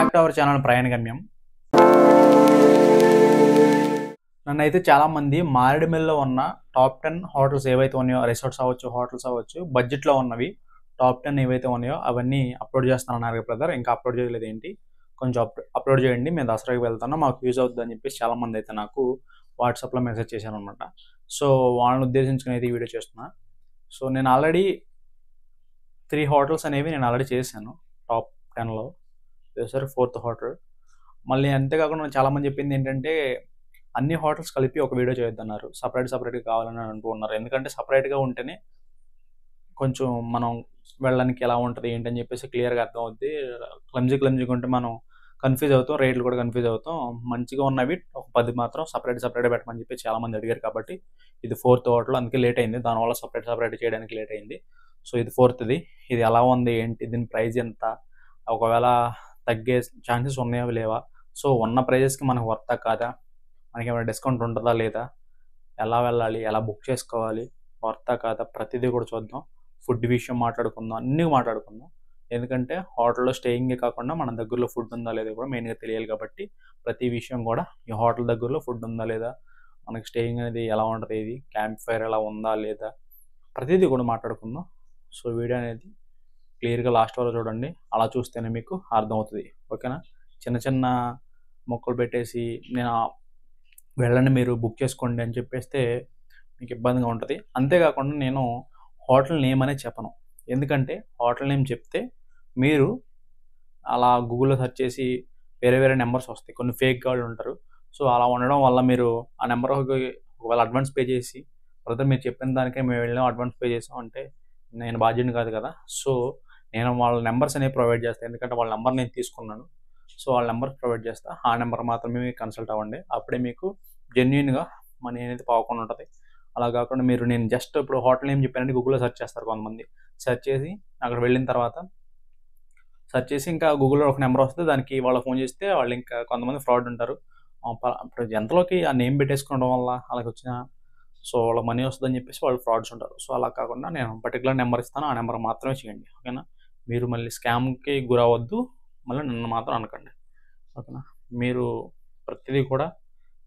Back to our channel ప్రయాణ గమ్యం. నన్నైతే చాలామంది మారేడుమిల్లిలో ఉన్న టాప్ 10 హోటల్స్ ఏవైతే ఉన్నాయో, రిసార్ట్స్ అవ్వచ్చు, హోటల్స్ అవ్వచ్చు, బడ్జెట్లో ఉన్నవి టాప్ 10 ఏవైతే ఉన్నాయో అవన్నీ అప్లోడ్ చేస్తానన్నారు బ్రదర్. ఇంకా అప్లోడ్ చేయలేదు ఏంటి, కొంచెం అప్లోడ్ చేయండి, మేము దసరాకి వెళ్తాను, మాకు యూజ్ అవుతుంది అని చెప్పేసి చాలామంది అయితే నాకు వాట్సాప్లో మెసేజ్ చేశాను అనమాట. సో వాళ్ళని ఉద్దేశించుకుని అయితే ఈ వీడియో చేస్తున్నా. సో నేను ఆల్రెడీ 3 హోటల్స్ అనేవి నేను ఆల్రెడీ చేశాను టాప్ 10లో. సరే 4th హోటల్. మళ్ళీ అంతేకాకుండా చాలామంది చెప్పింది ఏంటంటే అన్ని హోటల్స్ కలిపి ఒక వీడియో చేయొద్దన్నారు, సపరేట్గా కావాలని అంటూ ఉన్నారు. ఎందుకంటే సపరేట్గా ఉంటేనే కొంచెం మనం వెళ్ళడానికి ఎలా ఉంటుంది ఏంటని చెప్పేసి క్లియర్గా అర్థం అవుద్ది. క్లమ్జీగా ఉంటే మనం కన్ఫ్యూజ్ అవుతాం, రేట్లు కూడా కన్ఫ్యూజ్ అవుతాం. మంచిగా ఉన్నవి ఒక 10 మాత్రం సపరేట్గా పెట్టమని చెప్పి చాలామంది అడిగారు. కాబట్టి ఇది 4th హోటల్, అందుకే లేట్ అయింది, దానివల్ల సపరేట్ చేయడానికి లేట్ అయింది. సో ఇది 4th. ఇది ఎలా ఉంది ఏంటి, దీని ప్రైస్ ఎంత, ఒకవేళ తగ్గే ఛాన్సెస్ ఉన్నాయా లేవా, సో ఉన్న ప్రైజెస్కి మనకు వర్తా కాదా, మనకి ఏమైనా డిస్కౌంట్ ఉంటుందా లేదా, ఎలా వెళ్ళాలి, ఎలా బుక్ చేసుకోవాలి, వర్తా కాదా, ప్రతిదీ కూడా చూద్దాం. ఫుడ్ విషయం మాట్లాడుకుందాం, అన్నీ మాట్లాడుకుందాం. ఎందుకంటే హోటల్లో స్టేయింగే కాకుండా మన దగ్గరలో ఫుడ్ ఉందా లేదా కూడా మెయిన్గా తెలియాలి. కాబట్టి ప్రతి విషయం కూడా ఈ హోటల్ దగ్గరలో ఫుడ్ ఉందా లేదా, మనకి స్టేయింగ్ అనేది ఎలా ఉంటుంది, ఇది క్యాంప్ ఫైర్ ఎలా ఉందా లేదా, ప్రతిదీ కూడా మాట్లాడుకుందాం. సో వీడియో అనేది క్లియర్గా లాస్ట్ వరకు చూడండి, అలా చూస్తేనే మీకు అర్థమవుతుంది. ఓకేనా. చిన్న మొక్కలు పెట్టేసి నేను వెళ్ళండి మీరు బుక్ చేసుకోండి అని చెప్పేస్తే మీకు ఇబ్బందిగా ఉంటుంది. అంతేకాకుండా నేను హోటల్ నేమ్ అనేది చెప్పను, ఎందుకంటే హోటల్ నేమ్ చెప్తే మీరు అలా గూగుల్లో సెర్చ్ చేసి వేరే నెంబర్స్ వస్తాయి, కొన్ని ఫేక్ వాళ్ళు ఉంటారు. సో అలా ఉండడం వల్ల మీరు ఆ నెంబర్ ఒకవేళ అడ్వాన్స్ పే చేసి బ్రదర్ మీరు చెప్పిన దానికే మేము వెళ్ళాం అడ్వాన్స్ పే చేసాం అంటే నేను బాధ్యుని కాదు కదా. సో నేను వాళ్ళ నెంబర్స్ అనేవి ప్రొవైడ్ చేస్తాను, ఎందుకంటే వాళ్ళ నెంబర్ నేను తీసుకున్నాను. సో వాళ్ళ నెంబర్ ప్రొవైడ్ చేస్తా, ఆ నెంబర్ మాత్రమే మీకు కన్సల్ట్ అవ్వండి, అప్పుడే మీకు జెన్యున్గా మనీ అనేది పోకుండా ఉంటుంది. అలా కాకుండా మీరు నేను జస్ట్ ఇప్పుడు హోటల్ నేమ్ చెప్పానంటే గూగుల్లో సెర్చ్ చేస్తారు కొంతమంది, సెర్చ్ చేసి అక్కడ వెళ్ళిన తర్వాత సెర్చ్ చేసి ఇంకా గూగుల్లో ఒక నెంబర్ వస్తుంది, దానికి వాళ్ళు ఫోన్ చేస్తే వాళ్ళు ఇంకా కొంతమంది ఫ్రాడ్ ఉంటారు. ఇప్పుడు ఎంతలోకి ఆ నేమ్ పెట్టేసుకోవడం వల్ల అలాగ వచ్చిన సో వాళ్ళ మనీ వస్తుందని చెప్పేసి వాళ్ళు ఫ్రాడ్స్ ఉంటారు. సో అలా కాకుండా నేను పర్టికులర్ నెంబర్ ఇస్తాను, ఆ నెంబర్ మాత్రమే చేయండి. ఓకేనా. మీరు మళ్ళీ స్కామ్కి గురవద్దు, మళ్ళీ నన్ను మాత్రం అనకండి. ఓకేనా. మీరు ప్రతిదీ కూడా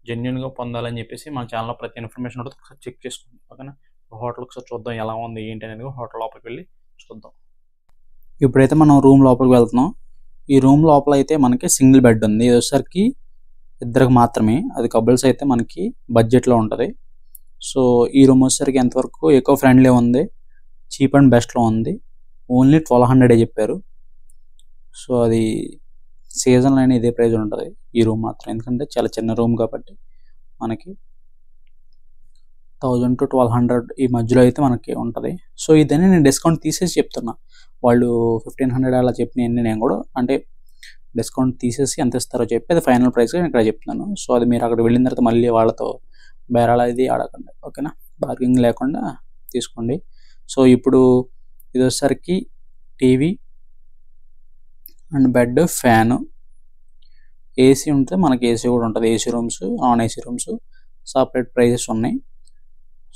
జెన్యున్గా పొందాలని చెప్పేసి మన ఛానల్లో ప్రతి ఇన్ఫర్మేషన్ ఉంటుంది, ఒకసారి చెక్ చేసుకోండి. ఓకేనా. హోటల్ ఒకసారి చూద్దాం ఎలా ఉంది ఏంటి అనేది, హోటల్ లోపలికి వెళ్ళి చూద్దాం. ఇప్పుడైతే మనం రూమ్ లోపలికి వెళ్తున్నాం. ఈ రూమ్ లోపల అయితే మనకి సింగిల్ బెడ్ ఉంది, ఇది వచ్చేసరికి ఇద్దరికి మాత్రమే, అది కపుల్స్ అయితే మనకి బడ్జెట్లో ఉంటుంది. సో ఈ రూమ్ వచ్చేసరికి ఎంతవరకు ఎకో ఫ్రెండ్లీ ఉంది, చీప్ అండ్ బెస్ట్లో ఉంది, ఓన్లీ 1200 చెప్పారు. సో అది సీజన్లో అయినా ఇదే ప్రైజ్ ఉంటుంది ఈ రూమ్ మాత్రం, ఎందుకంటే చాలా చిన్న రూమ్ కాబట్టి మనకి 1000 to 1200 ఈ మధ్యలో అయితే మనకి ఉంటుంది. సో ఇదన్నీ నేను డిస్కౌంట్ తీసేసి చెప్తున్నా, వాళ్ళు 1500 అలా చెప్పినవన్నీ నేను కూడా అంటే డిస్కౌంట్ తీసేసి ఎంత ఇస్తారో చెప్పి అది ఫైనల్ ప్రైస్గా నేను ఇక్కడ చెప్తున్నాను. సో అది మీరు అక్కడ వెళ్ళిన తర్వాత మళ్ళీ వాళ్ళతో బేరాలు అది ఆడకండి. ఓకేనా. బార్గింగ్ లేకుండా తీసుకోండి. సో ఇప్పుడు ఇది వచ్చేసరికి TV and bed, fan, AC ఉంటే మనకి ఏసీ కూడా ఉంటుంది, AC rooms, non AC rooms separate prices ఉన్నాయి.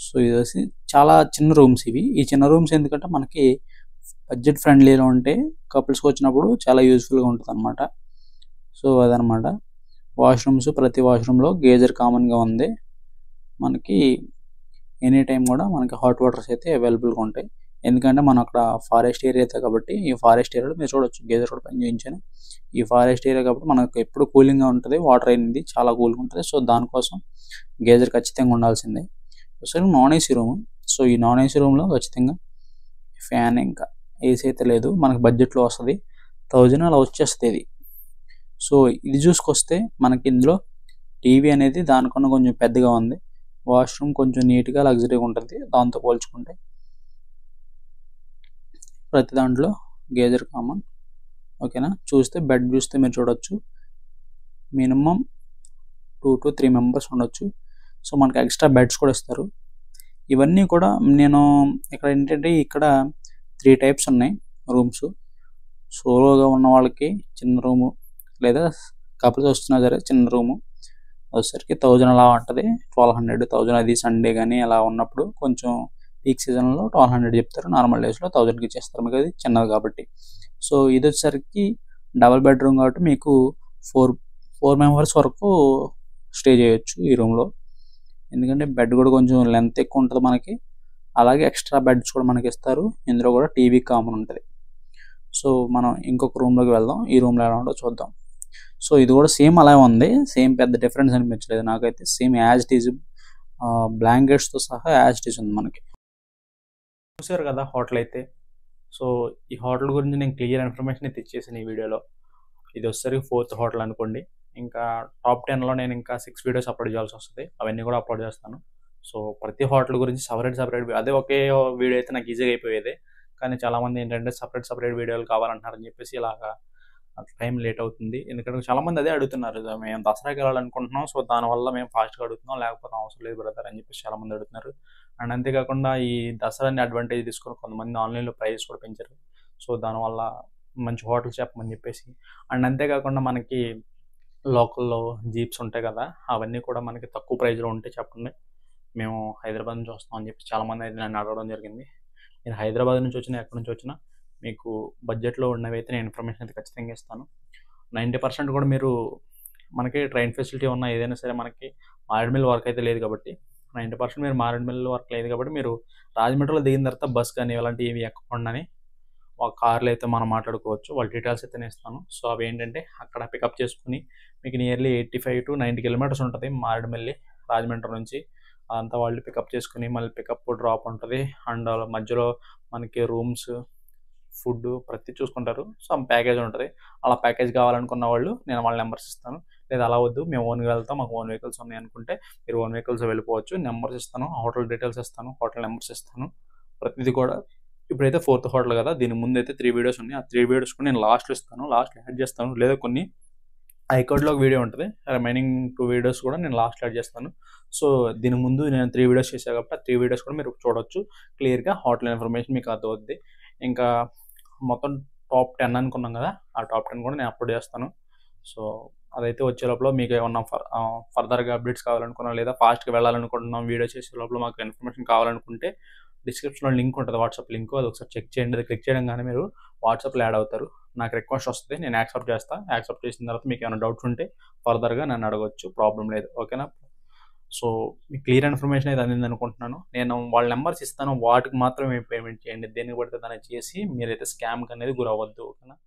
సో ఇది వచ్చి చాలా చిన్న రూమ్స్ ఇవి. ఈ చిన్న రూమ్స్ ఎందుకంటే మనకి బడ్జెట్ ఫ్రెండ్లీలో ఉంటే కపుల్స్కి వచ్చినప్పుడు చాలా యూజ్ఫుల్గా ఉంటుంది అనమాట. సో అదనమాట. వాష్రూమ్స్, ప్రతి వాష్రూమ్లో గేజర్ కామన్గా ఉంది, మనకి ఎనీ టైం కూడా మనకి హాట్ వాటర్స్ అయితే అవైలబుల్గా ఉంటాయి. ఎందుకంటే మనం అక్కడ ఫారెస్ట్ ఏరియా అయితే కాబట్టి ఈ ఫారెస్ట్ ఏరియాలో మీరు చూడొచ్చు గేజర్ కూడా పని చేయించాను. ఈ ఫారెస్ట్ ఏరియా కాబట్టి మనకు ఎప్పుడు కూలింగ్గా ఉంటుంది, వాటర్ అనేది చాలా కూల్గా ఉంటుంది. సో దానికోసం గేజర్ ఖచ్చితంగా ఉండాల్సిందే. So non AC room. So ఈ నాన్ ఏసీ రూమ్లో ఖచ్చితంగా ఫ్యాన్, ఇంకా ఏసీ అయితే లేదు, మనకి బడ్జెట్లో వస్తుంది, 1000 అలా వచ్చేస్తుంది ఇది. సో ఇది చూసుకొస్తే మనకి ఇందులో టీవీ అనేది దానికన్నా కొంచెం పెద్దగా ఉంది, వాష్రూమ్ కొంచెం నీట్గా లగ్జరీగా ఉంటుంది దాంతో పోల్చుకుంటే. ప్రతి దాంట్లో గేజర్ కామన్. ఓకేనా. చూస్తే బెడ్ చూస్తే మీరు చూడొచ్చు మినిమం 2 to 3 మెంబర్స్ ఉండొచ్చు. సో మనకి ఎక్స్ట్రా బెడ్స్ కూడా ఇస్తారు. ఇవన్నీ కూడా నేను ఇక్కడ ఏంటంటే ఇక్కడ 3 టైప్స్ ఉన్నాయి రూమ్స్. సోలోగా ఉన్న వాళ్ళకి చిన్న రూము, లేదా కపుల్స్ వస్తున్నా సరే చిన్న రూము వచ్చేసరికి 1000 అలా ఉంటుంది, 1200, 1000 అది సండే కానీ అలా ఉన్నప్పుడు కొంచెం పీక్ సీజన్లో 1200 చెప్తారు, నార్మల్ డేస్లో 1000కి ఇచ్చేస్తారు మీకు, అది చిన్నది కాబట్టి. సో ఇది వచ్చేసరికి డబుల్ బెడ్రూమ్ కాబట్టి మీకు 4 మెంబర్స్ వరకు స్టే చేయొచ్చు ఈ రూమ్లో. ఎందుకంటే బెడ్ కూడా కొంచెం లెంత్ ఎక్కువ ఉంటుంది మనకి. అలాగే ఎక్స్ట్రా బెడ్స్ కూడా మనకి ఇస్తారు. ఇందులో కూడా టీవీ కామన్ ఉంటుంది. సో మనం ఇంకొక రూమ్లోకి వెళ్దాం. ఈ రూమ్లో ఎలా ఉందో చూద్దాం. సో ఇది కూడా సేమ్ అలాగే ఉంది. సేమ్ పెద్ద డిఫరెన్స్ అనిపించలేదు నాకైతే. సేమ్ యాజ్ ఇట్ ఈజ్ బ్లాంకెట్స్తో సహా యాజ్ ఇట్ ఈజ్ ఉంది మనకి. చూసారు కదా హోటల్ అయితే. సో ఈ హోటల్ గురించి నేను క్లియర్ ఇన్ఫర్మేషన్ అయితే ఇచ్చేసాను ఈ వీడియోలో. ఇది వచ్చేసరికి 4th హోటల్ అనుకోండి. ఇంకా టాప్ 10లో నేను ఇంకా 6 వీడియోస్ అప్లోడ్ చేయాల్సి వస్తుంది. అవన్నీ కూడా అప్లోడ్ చేస్తాను. సో ప్రతి హోటల్ గురించి సపరేట్ అదే ఒకే వీడియో అయితే నాకు ఈజీగా అయిపోయేది. కానీ చాలామంది ఏంటంటే సపరేట్ వీడియోలు కావాలంటారని చెప్పేసి ఇలాగా టైం లేట్ అవుతుంది. ఎందుకంటే చాలామంది అదే అడుగుతున్నారు. మేము దసరాకి వెళ్ళాలనుకుంటున్నాం. సో దానివల్ల మేము ఫాస్ట్గా అడుగుతున్నాం, లేకపోతే అవసరం లేదు బ్రదర్ అని చెప్పేసి చాలామంది అడుగుతున్నారు. అండ్ అంతేకాకుండా ఈ దసరాని అడ్వాంటేజ్ తీసుకొని కొంతమంది ఆన్లైన్లో ప్రైస్ కూడా పెంచారు. సో దానివల్ల మంచి హోటల్స్ చెప్పమని చెప్పేసి. అండ్ అంతేకాకుండా మనకి లోకల్లో జీప్స్ ఉంటాయి కదా, అవన్నీ కూడా మనకి తక్కువ ప్రైస్లో ఉంటే చెప్పండి, మేము హైదరాబాద్ నుంచి వస్తాం అని చెప్పి చాలామంది అయితే నన్ను అడగడం జరిగింది. నేను హైదరాబాద్ నుంచి వచ్చినా ఎక్కడి నుంచి వచ్చినా మీకు బడ్జెట్లో ఉన్నవి అయితే నేను ఇన్ఫర్మేషన్ అయితే ఖచ్చితంగా ఇస్తాను. 90% కూడా మీరు మనకి ట్రైన్ ఫెసిలిటీ ఉన్న ఏదైనా సరే మనకి మారేడుమిల్లి వర్క్ అయితే లేదు కాబట్టి 90% మీరు మారేడుమిల్లి వర్క్ లేదు కాబట్టి మీరు రాజమండ్రిలో దిగిన తర్వాత బస్ కానీ ఇలాంటివి ఎక్కకుండానే ఒక కార్లో అయితే మనం మాట్లాడుకోవచ్చు. వాళ్ళ డీటెయిల్స్ అయితే నేను ఇస్తాను. సో అవి ఏంటంటే అక్కడ పికప్ చేసుకుని మీకు నియర్లీ 85 to 90 కిలోమీటర్స్ ఉంటుంది మారేడుమిల్లి రాజమండ్రి నుంచి. అంతా వాళ్ళు పికప్ చేసుకుని మళ్ళీ పికప్ డ్రాప్ ఉంటుంది. అండ్ మధ్యలో మనకి రూమ్స్, ఫుడ్ ప్రతి చూసుకుంటారు. సమ్ ప్యాకేజ్ ఉంటుంది. అలా ప్యాకేజ్ కావాలనుకున్న వాళ్ళు నేను వాళ్ళ నెంబర్స్ ఇస్తాను. లేదా అలా వద్దు మేము ఓన్గా వెళ్తాం, మాకు ఓన్ వెహికల్స్ ఉన్నాయి అనుకుంటే మీరు ఓన్ వెహికల్స్ వెళ్ళిపోవచ్చు. నెంబర్స్ ఇస్తాను, హోటల్ డీటెయిల్స్ ఇస్తాను, హోటల్ నెంబర్స్ ఇస్తాను, ప్రతిదీ కూడా. ఇప్పుడైతే 4th హోటల్ కదా, దీని ముందు అయితే 3 వీడియోస్ ఉన్నాయి. ఆ 3 వీడియోస్ కూడా నేను లాస్ట్లో ఇస్తాను, లాస్ట్లో యాడ్ చేస్తాను. లేదా కొన్ని ఐకార్డ్లో ఒక వీడియో ఉంటుంది, రిమైనింగ్ 2 వీడియోస్ కూడా నేను లాస్ట్లో యాడ్ చేస్తాను. సో దీని ముందు నేను 3 వీడియోస్ చేశాను కాబట్టి ఆ 3 వీడియోస్ కూడా మీరు చూడొచ్చు. క్లియర్గా హోటల్ ఇన్ఫర్మేషన్ మీకు అర్థమవుద్ది. ఇంకా మొత్తం టాప్ 10 అనుకున్నాం కదా, ఆ టాప్ 10 కూడా నేను అప్లోడ్ చేస్తాను. సో అదైతే వచ్చే లోపల మీకు ఏమన్నా ఫర్దర్గా అప్డేట్స్ కావాలనుకున్నా, లేదా ఫాస్ట్గా వెళ్ళాలనుకుంటున్నాం వీడియో చేసే లోపల మాకు ఇన్ఫర్మేషన్ కావాలనుకుంటే డిస్క్రిప్షన్లో లింక్ ఉంటుంది, వాట్సాప్ లింక్. అది ఒకసారి చెక్ చేయండి. అది క్లిక్ చేయడంగానే మీరు వాట్సాప్లో యాడ్ అవుతారు. నాకు రిక్వెస్ట్ వస్తుంది, నేను యాక్సెప్ట్ చేస్తాను. యాక్సెప్ట్ చేసిన తర్వాత మీకు ఏమైనా డౌట్స్ ఉంటే ఫర్దర్గా నన్ను అడగవచ్చు, ప్రాబ్లం లేదు. ఓకేనా? సో మీకు క్లియర్ ఇన్ఫర్మేషన్ అయితే అందింది అనుకుంటున్నాను. నేను వాళ్ళ నెంబర్స్ ఇస్తాను, వాటికి మాత్రమే పేమెంట్ చేయండి. దేనికి పడితే దాన్ని చేసి మీరైతే స్కామ్కి అనేది గురవ్వద్దు. ఓకేనా?